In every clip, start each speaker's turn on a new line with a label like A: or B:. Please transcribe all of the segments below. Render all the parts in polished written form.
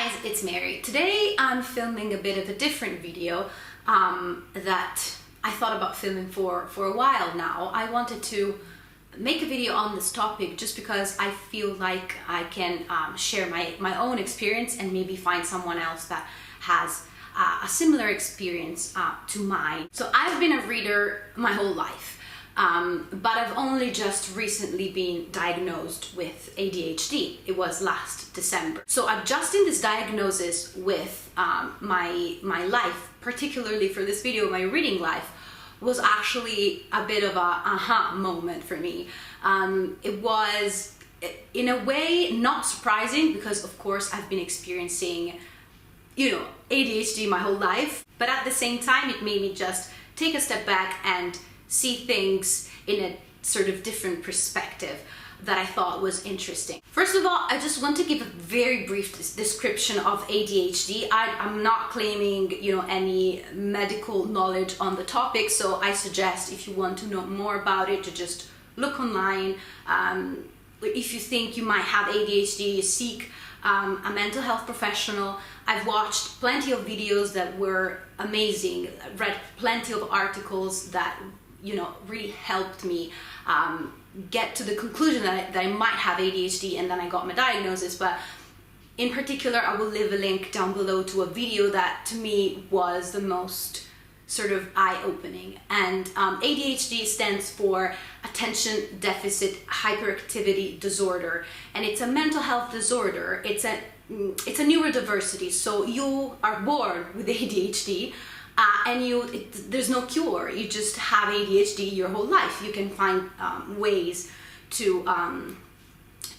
A: guys, it's Mary. Today I'm filming a bit of a different video that I thought about filming for a while now. I wanted to make a video on this topic just because I feel like I can share my own experience and maybe find someone else that has a similar experience to mine. So I've been a reader my whole life. But I've only just recently been diagnosed with ADHD. It was last December. So adjusting this diagnosis with my life, particularly for this video, my reading life, was actually a bit of a aha moment for me. It was, in a way, not surprising because, of course, I've been experiencing, ADHD my whole life. But at the same time, it made me just take a step back and see things in a sort of different perspective that I thought was interesting. First of all, I just want to give a very brief description of ADHD. I'm not claiming, any medical knowledge on the topic, so I suggest if you want to know more about it, to just look online. If you think you might have ADHD, seek a mental health professional. I've watched plenty of videos that were amazing, read plenty of articles that really helped me get to the conclusion that I might have ADHD, and then I got my diagnosis. But in particular, I will leave a link down below to a video that to me was the most sort of eye-opening. And ADHD stands for Attention Deficit Hyperactivity Disorder, and it's a mental health disorder. It's a neurodiversity, so you are born with ADHD. And there's no cure. You just have ADHD your whole life. You can find ways to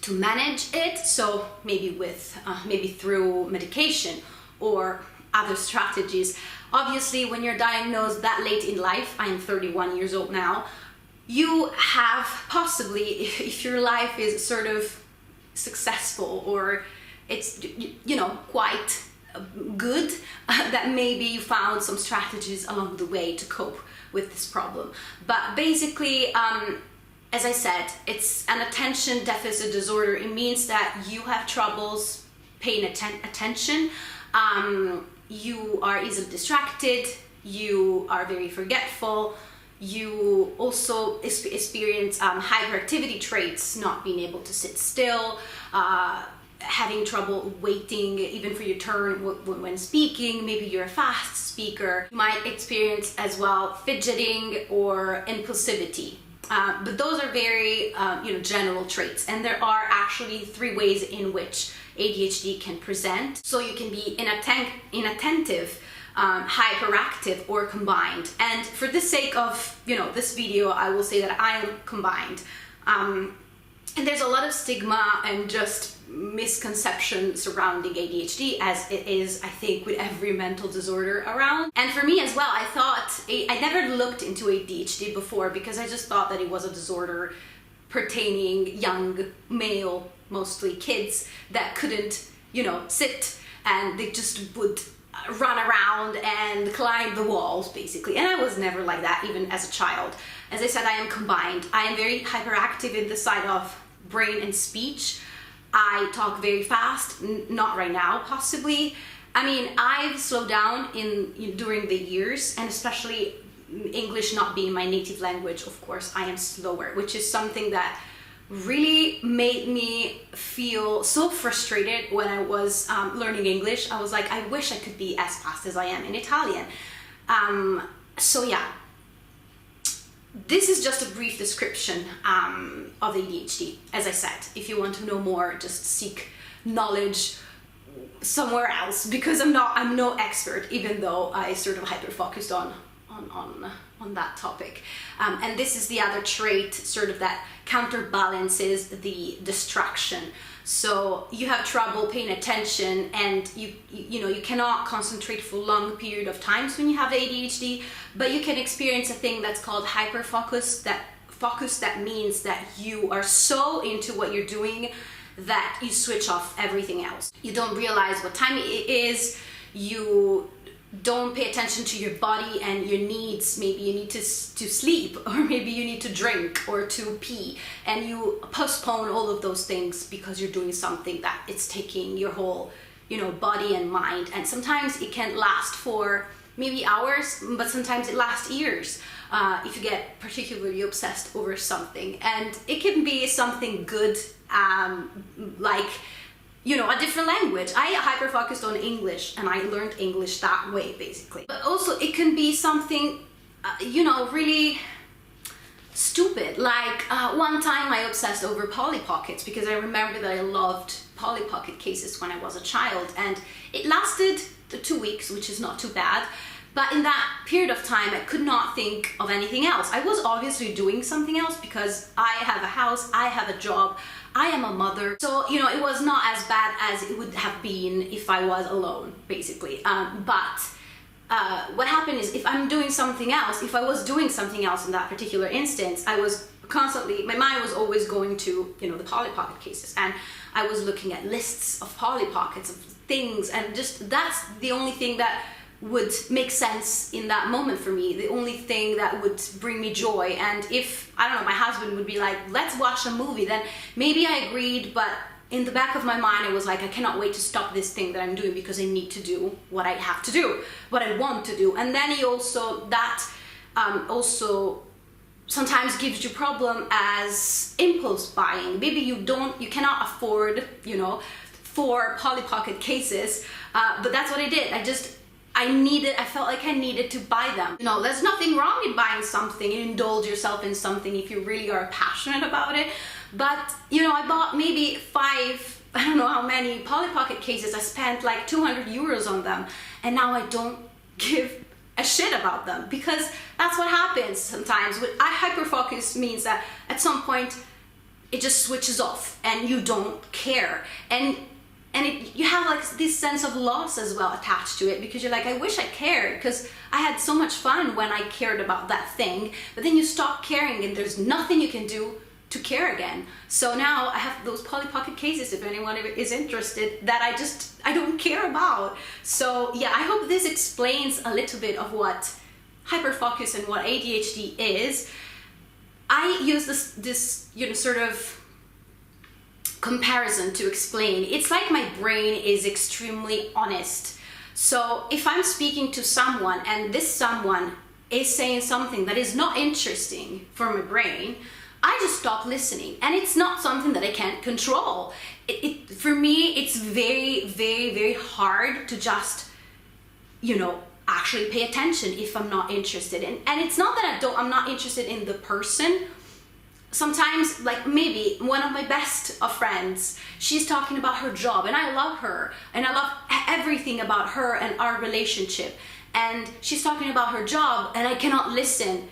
A: manage it. So maybe through medication or other strategies. Obviously, when you're diagnosed that late in life, I am 31 years old now. You have possibly, if your life is sort of successful or it's quite good, that maybe you found some strategies along the way to cope with this problem. But basically, as I said, it's an attention deficit disorder. It means that you have troubles paying attention. You are easily distracted. You are very forgetful. You also experience hyperactivity traits, not being able to sit still, having trouble waiting even for your turn when speaking. Maybe you're a fast speaker. You might experience as well fidgeting or impulsivity. But those are very general traits, and there are actually 3 ways in which ADHD can present. So you can be inattentive, hyperactive, or combined. And for the sake of this video, I will say that I am combined. And there's a lot of stigma and just misconception surrounding ADHD, as it is, I think, with every mental disorder around. And for me as well, I never looked into ADHD before because I just thought that it was a disorder pertaining young male, mostly kids, that couldn't, sit, and they just would run around and climb the walls, basically. And I was never like that, even as a child. As I said, I am combined. I am very hyperactive in the side of brain and speech. I talk very fast, not right now, possibly. I mean, I've slowed down during the years, and especially English not being my native language, of course, I am slower, which is something that really made me feel so frustrated when I was learning English. I was like, I wish I could be as fast as I am in Italian. So yeah. This is just a brief description of ADHD. As I said, if you want to know more, just seek knowledge somewhere else, because I'm no expert, even though I sort of hyper-focused on that topic. And this is the other trait sort of that counterbalances the distraction. So you have trouble paying attention, and you cannot concentrate for long period of times when you have ADHD, but you can experience a thing that's called hyperfocus. That means that you are so into what you're doing that you switch off everything else. You don't realize what time it is. You don't pay attention to your body and your needs. Maybe you need to sleep, or maybe you need to drink or to pee, and you postpone all of those things because you're doing something that it's taking your whole body and mind. And sometimes it can last for maybe hours, but sometimes it lasts years if you get particularly obsessed over something. And it can be something good, like, a different language. I hyper-focused on English, and I learned English that way, basically. But also it can be something, really stupid. Like one time I obsessed over Polly Pockets because I remember that I loved Polly Pocket cases when I was a child, and it lasted 2 weeks, which is not too bad. But in that period of time, I could not think of anything else. I was obviously doing something else because I have a house, I have a job, I am a mother. So, it was not as bad as it would have been if I was alone, basically. But what happened is, if I'm doing something else, if I was doing something else in that particular instance, I was constantly, my mind was always going to, the Polly Pocket cases. And I was looking at lists of Polly Pockets, of things, and just that's the only thing that would make sense in that moment for me, the only thing that would bring me joy. And if, I don't know, my husband would be like, let's watch a movie, then maybe I agreed, but in the back of my mind I was like, I cannot wait to stop this thing that I'm doing because I need to do what I have to do, what I want to do. And then also sometimes gives you problem as impulse buying. Maybe you cannot afford 4 Polly Pocket cases, but that's what I did. I felt like I needed to buy them. There's nothing wrong in buying something and indulge yourself in something if you really are passionate about it. But, I bought maybe 5, I don't know how many Polly Pocket cases. I spent like 200 euros on them, and now I don't give a shit about them, because that's what happens sometimes. I hyperfocus means that at some point it just switches off and you don't care. And you have like this sense of loss as well attached to it, because you're like, I wish I cared because I had so much fun when I cared about that thing, but then you stop caring and there's nothing you can do to care again. So now I have those Polly Pocket cases, if anyone is interested, that I don't care about. So yeah, I hope this explains a little bit of what hyperfocus and what ADHD is. I use this sort of comparison to explain. It's like my brain is extremely honest. So if I'm speaking to someone and this someone is saying something that is not interesting for my brain, I just stop listening. And it's not something that I can't control. For me, it's very, very, very hard to just, actually pay attention if I'm not interested in. And it's not that I'm not interested in the person. Sometimes, like maybe one of my best of friends, she's talking about her job, and I love her, and I love everything about her and our relationship. And she's talking about her job, and I cannot listen,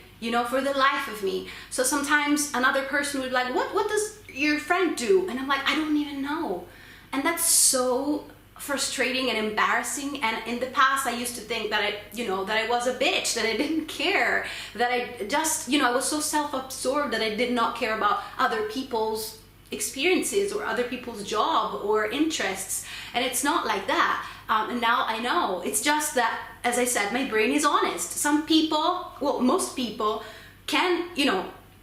A: for the life of me. So sometimes another person would be like, what does your friend do? And I'm like, I don't even know. And that's so frustrating and embarrassing. And in the past I used to think that I was a bitch, that I didn't care, that I just, I was so self-absorbed that I did not care about other people's experiences or other people's job or interests. And it's not like that. And now I know. It's just that, as I said, my brain is honest. Some people, well, most people can,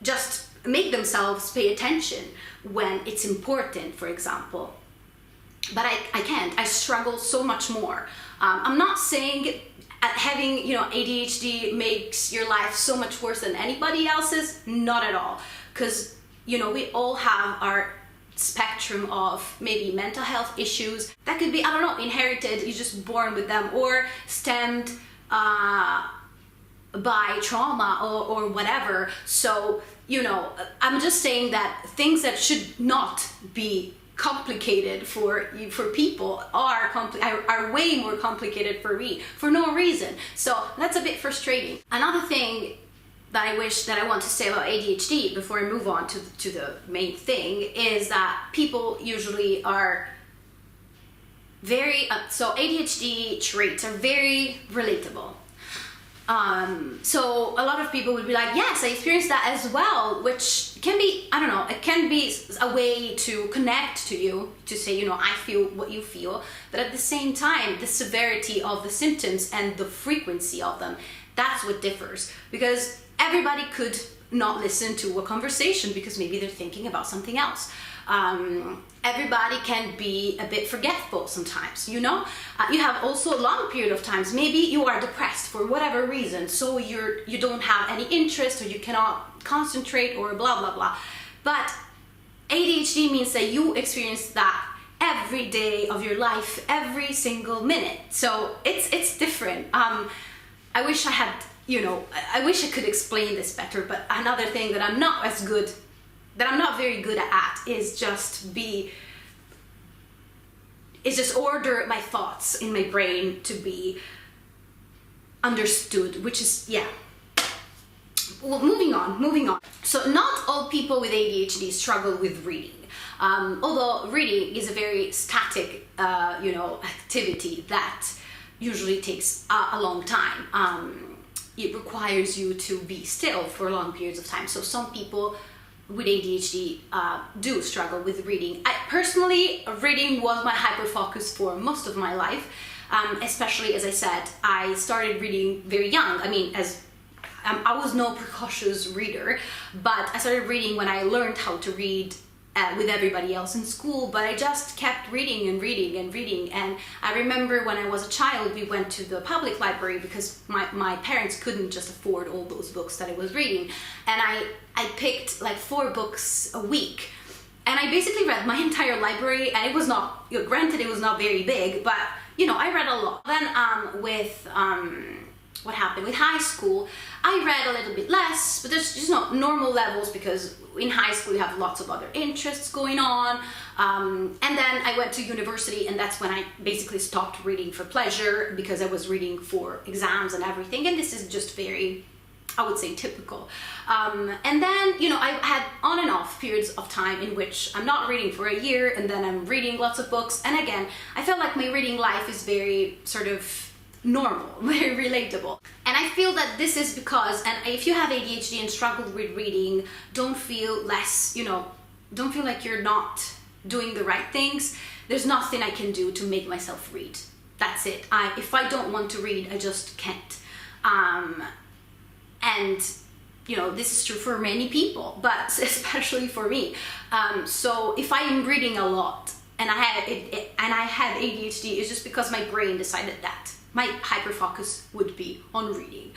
A: just make themselves pay attention when it's important, for example. But I can't. I struggle so much more. I'm not saying having, ADHD makes your life so much worse than anybody else's. Not at all. Because, we all have our spectrum of maybe mental health issues. That could be, I don't know, inherited, you're just born with them, or stemmed by trauma or whatever. So, I'm just saying that things that should not be complicated for people are way more complicated for me for no reason. So that's a bit frustrating. Another thing that I want to say about ADHD before I move on to the main thing is that people usually are very so ADHD traits are very relatable. So a lot of people would be like, yes, I experienced that as well, which can be, I don't know, it can be a way to connect to you, to say, I feel what you feel, but at the same time, the severity of the symptoms and the frequency of them, that's what differs. Because everybody could not listen to a conversation because maybe they're thinking about something else. Everybody can be a bit forgetful sometimes, you know? You have also a long period of times. Maybe you are depressed for whatever reason, so you don't have any interest or you cannot concentrate or blah, blah, blah. But ADHD means that you experience that every day of your life, every single minute. So it's different. I wish I had, I wish I could explain this better, but another thing that I'm not very good at is just order my thoughts in my brain to be understood, which is, yeah. Well, moving on. So not all people with ADHD struggle with reading. Although reading is a very static, activity that usually takes a long time. It requires you to be still for long periods of time. So some people with ADHD do struggle with reading. Personally, reading was my hyperfocus for most of my life, especially, as I said, I started reading very young. I mean, I was no precocious reader, but I started reading when I learned how to read with everybody else in school, but I just kept reading and reading and reading. And I remember when I was a child, we went to the public library because my parents couldn't just afford all those books that I was reading. And I picked like 4 books a week. And I basically read my entire library, and it was not, granted it was not very big, but I read a lot. Then what happened with high school, I read a little bit less, but there's just not normal levels because in high school you have lots of other interests going on. And then I went to university, and that's when I basically stopped reading for pleasure because I was reading for exams and everything. And this is just very, I would say, typical. And then, I had on and off periods of time in which I'm not reading for a year, and then I'm reading lots of books. And again, I felt like my reading life is very sort of normal, very relatable. And I feel that this is because, and if you have ADHD and struggle with reading, don't feel less, don't feel like you're not doing the right things. There's nothing I can do to make myself read. That's it. If I don't want to read, I just can't. And this is true for many people, but especially for me. So if I am reading a lot and I have ADHD, it's just because my brain decided that my hyperfocus would be on reading.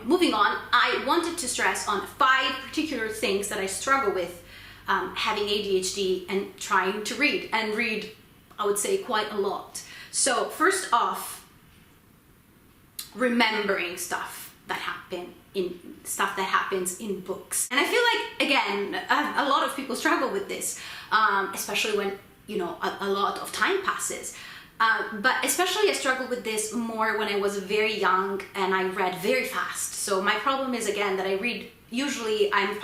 A: Moving on, I wanted to stress on 5 particular things that I struggle with having ADHD and trying to read, I would say, quite a lot. So first off, remembering stuff that happens in books. And I feel like, again, a lot of people struggle with this, especially when, a lot of time passes. But especially I struggled with this more when I was very young and I read very fast. So my problem is, again, that usually I'm a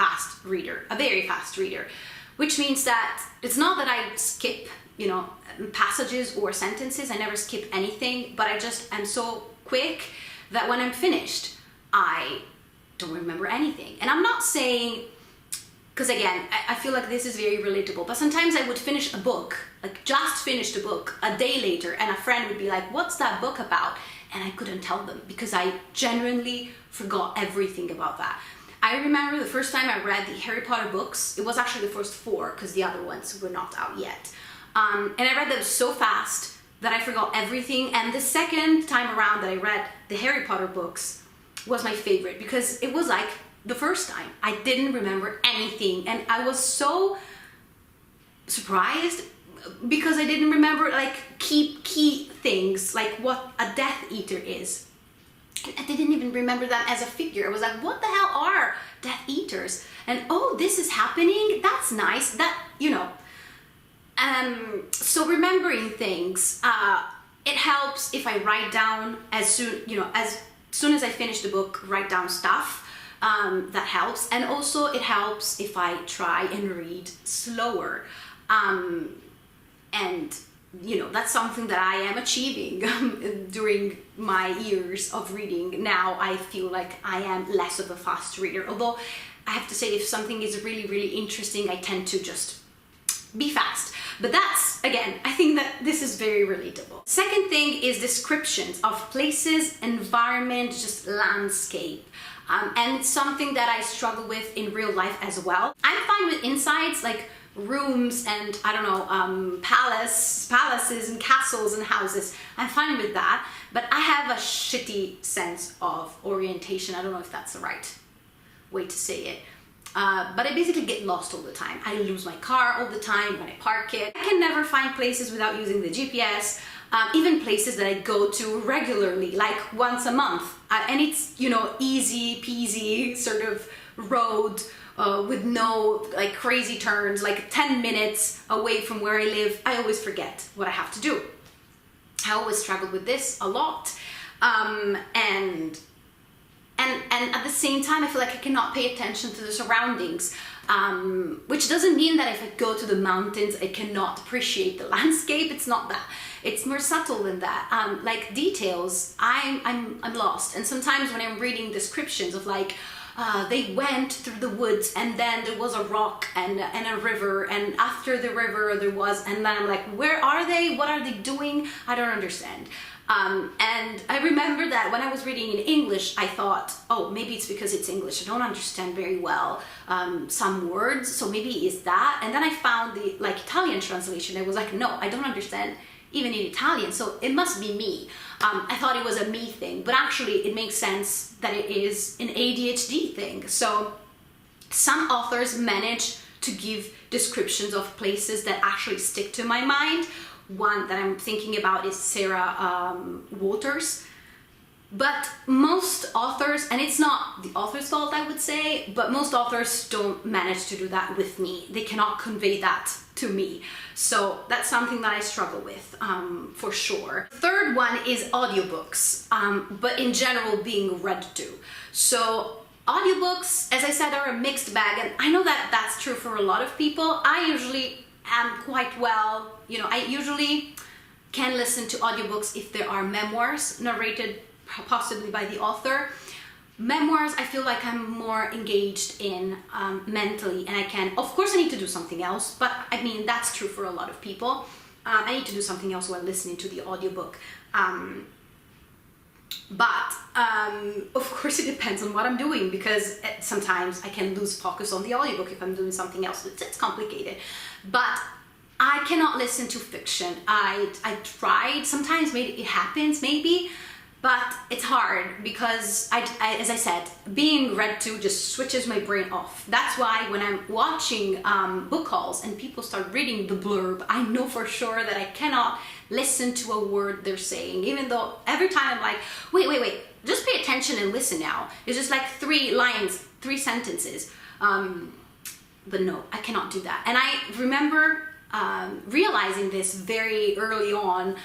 A: very fast reader, which means that it's not that I skip, passages or sentences. I never skip anything, but I just am so quick that when I'm finished, I don't remember anything. And I'm not saying, because again, I feel like this is very relatable, but sometimes I would finish a book, like just finished a book a day later, and a friend would be like, "What's that book about?" And I couldn't tell them because I genuinely forgot everything about that. I remember the first time I read the Harry Potter books, it was actually the first 4 because the other ones were not out yet. And I read them so fast that I forgot everything. And the second time around that I read the Harry Potter books was my favorite because it was like the first time I didn't remember anything, and I was so surprised because I didn't remember like key things, like what a Death Eater is. I didn't even remember that as a figure. I was like, what the hell are Death Eaters? And oh, this is happening, that's nice, so remembering things, it helps if I write down as soon as I finish the book, write down stuff. That helps. And also it helps if I try and read slower. And that's something that I am achieving during my years of reading. Now I feel like I am less of a fast reader, although I have to say if something is really, really interesting, I tend to just be fast. But that's, again, I think that this is very relatable. Second thing is descriptions of places, environment, just landscape. And it's something that I struggle with in real life as well. I'm fine with insides, like rooms and I don't know, palaces and castles and houses. I'm fine with that, but I have a shitty sense of orientation. I don't know if that's the right way to say it. But I basically get lost all the time. I lose my car all the time when I park it. I can never find places without using the GPS, even places that I go to regularly, like once a month. And it's, you know, easy peasy sort of road with no like crazy turns, like 10 minutes away from where I live. I always forget what I have to do. I always struggle with this a lot. And at the same time, I feel like I cannot pay attention to the surroundings, which doesn't mean that if I go to the mountains, I cannot appreciate the landscape. It's not that. It's more subtle than that. Like details, I'm lost. And sometimes when I'm reading descriptions of like, they went through the woods and then there was a rock and a river, and after the river there was, and then I'm like, where are they? What are they doing? I don't understand. And I remember that when I was reading in English, I thought, oh, maybe it's because it's English. I don't understand very well some words, so maybe it's that. And then I found the like Italian translation. I was like, no, I don't understand even in Italian, so it must be me. I thought it was a me thing, but actually it makes sense that it is an ADHD thing. So some authors manage to give descriptions of places that actually stick to my mind. One that I'm thinking about is Sarah Waters. But most authors, and it's not the author's fault I would say, but most authors don't manage to do that with me. They cannot convey that to me. So that's something that I struggle with for sure. Third one is audiobooks, but in general being read to. So audiobooks, as I said, are a mixed bag, and I know that that's true for a lot of people. I usually am quite well, you know, I usually can listen to audiobooks if there are memoirs narrated possibly by the author. Memoirs, I feel like I'm more engaged in mentally, and I can, of course I need to do something else, but I mean, that's true for a lot of people. I need to do something else while listening to the audiobook. But of course it depends on what I'm doing, because sometimes I can lose focus on the audiobook if I'm doing something else. It's complicated. But I cannot listen to fiction. I tried, sometimes maybe it happens, maybe, but it's hard because as I said, being read to just switches my brain off. That's why when I'm watching book hauls and people start reading the blurb, I know for sure that I cannot listen to a word they're saying, even though every time I'm like, wait, just pay attention and listen now. It's just like 3 lines, 3 sentences. But no, I cannot do that. And I remember realizing this very early on,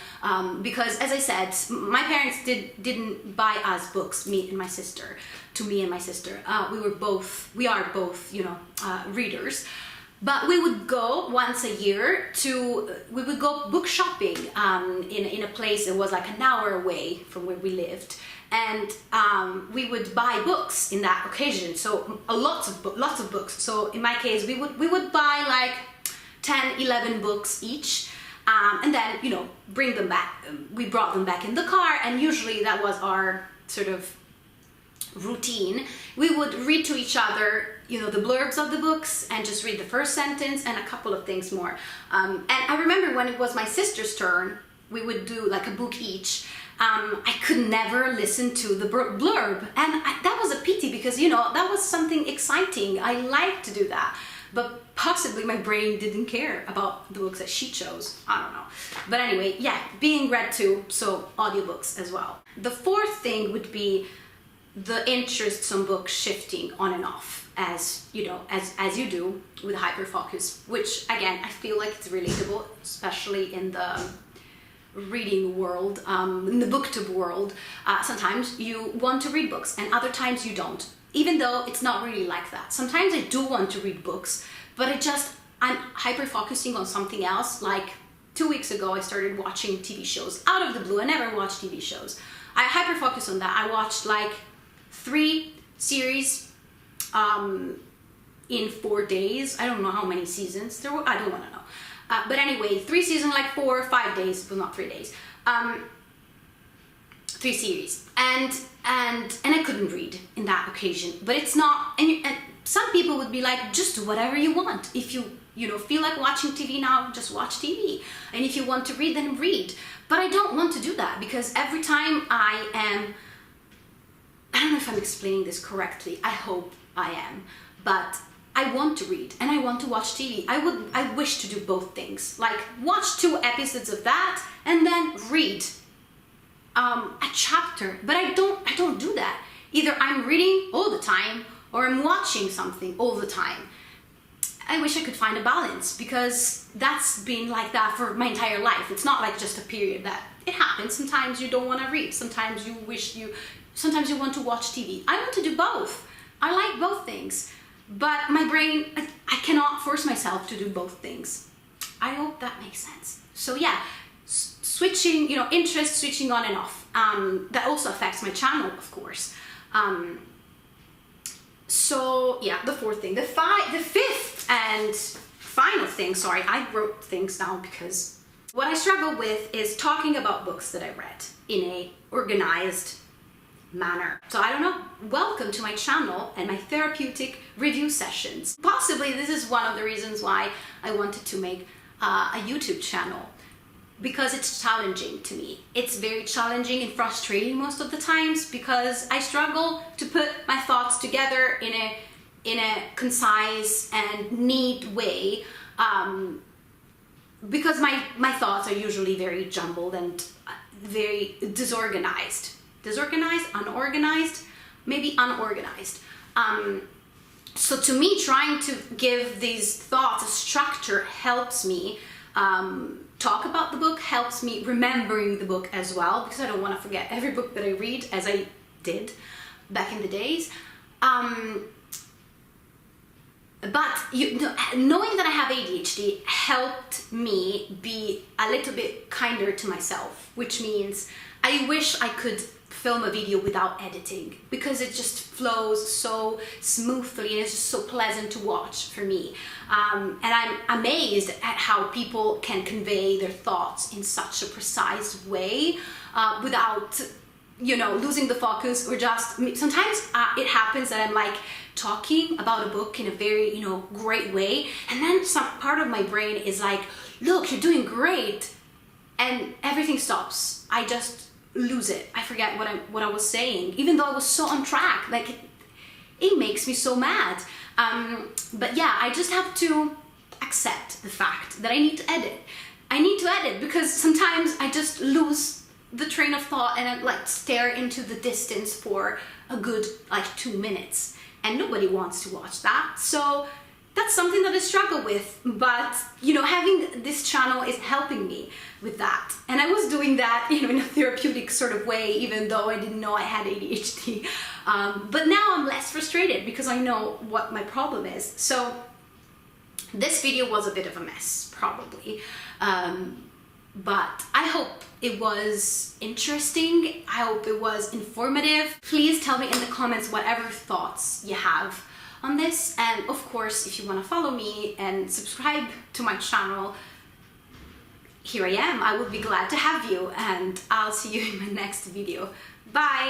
A: because as I said, my parents didn't buy us books, me and my sister. We are both, you know, readers. But we would go once a year we would go book shopping in a place that was like an hour away from where we lived. And we would buy books in that occasion, so lots of books. So in my case, we would buy like 10, 11 books each, and then, you know, bring them back. We brought them back in the car, and usually that was our sort of routine. We would read to each other, you know, the blurbs of the books and just read the first sentence and a couple of things more. And I remember when it was my sister's turn, we would do like a book each. I could never listen to the blurb, and that was a pity, because, you know, that was something exciting. I liked to do that, but possibly my brain didn't care about the books that she chose. I don't know. But anyway, yeah, being read to, so audiobooks as well. The fourth thing would be the interests on books shifting on and off, as you know, as you do with Hyperfocus, which again, I feel like it's relatable, especially in the reading world, in the booktube world. Sometimes you want to read books and other times you don't, even though it's not really like that. Sometimes I do want to read books, but I'm hyper-focusing on something else. Like 2 weeks ago, I started watching TV shows out of the blue. I never watched TV shows. I hyper-focus on that. I watched like 3 series in 4 days. I don't know how many seasons there were. I don't want to know. But anyway, 3 seasons, like 4 or 5 days, well, not 3 days. 3 series, and I couldn't read in that occasion. But it's not, and some people would be like, just do whatever you want. If you feel like watching TV now, just watch TV. And if you want to read, then read. But I don't want to do that, because every time I don't know if I'm explaining this correctly, I hope I am, but I want to read and I want to watch TV. I wish to do both things, like watch 2 episodes of that and then read a chapter. But I don't do that. Either I'm reading all the time or I'm watching something all the time. I wish I could find a balance, because that's been like that for my entire life. It's not like just a period that it happens. Sometimes you don't want to read. Sometimes you want to watch TV. I want to do both. I like both things. But my brain, I cannot force myself to do both things. I hope that makes sense. So yeah, switching, interest, switching on and off. That also affects my channel, of course. So yeah, the 4th thing. The 5th and final thing, sorry, I wrote things down because what I struggle with is talking about books that I read in a organized manner. So I don't know, welcome to my channel and my therapeutic review sessions. Possibly this is one of the reasons why I wanted to make a YouTube channel, because it's challenging to me. It's very challenging and frustrating most of the times, because I struggle to put my thoughts together in a concise and neat way, because my thoughts are usually very jumbled and very disorganized. Disorganized, unorganized, maybe unorganized. So to me, trying to give these thoughts a structure helps me talk about the book, helps me remembering the book as well, because I don't want to forget every book that I read, as I did back in the days. But knowing that I have ADHD helped me be a little bit kinder to myself, which means I wish I could film a video without editing, because it just flows so smoothly and it's just so pleasant to watch for me. And I'm amazed at how people can convey their thoughts in such a precise way without losing the focus, or just sometimes it happens that I'm like talking about a book in a very great way, and then some part of my brain is like, look, you're doing great, and everything stops. I just lose it. I forget what I was saying, even though I was so on track. Like it makes me so mad. But yeah, I just have to accept the fact that I need to edit. I need to edit because sometimes I just lose the train of thought and I like stare into the distance for a good 2 minutes, and nobody wants to watch that. So that's something that I struggle with, but having this channel is helping me with that. And I was doing that in a therapeutic sort of way, even though I didn't know I had ADHD. But now I'm less frustrated because I know what my problem is. So this video was a bit of a mess, probably. But I hope it was interesting. I hope it was informative. Please tell me in the comments whatever thoughts you have on this, and of course if you want to follow me and subscribe to my channel, here I am. I would be glad to have you, and I'll see you in my next video. Bye!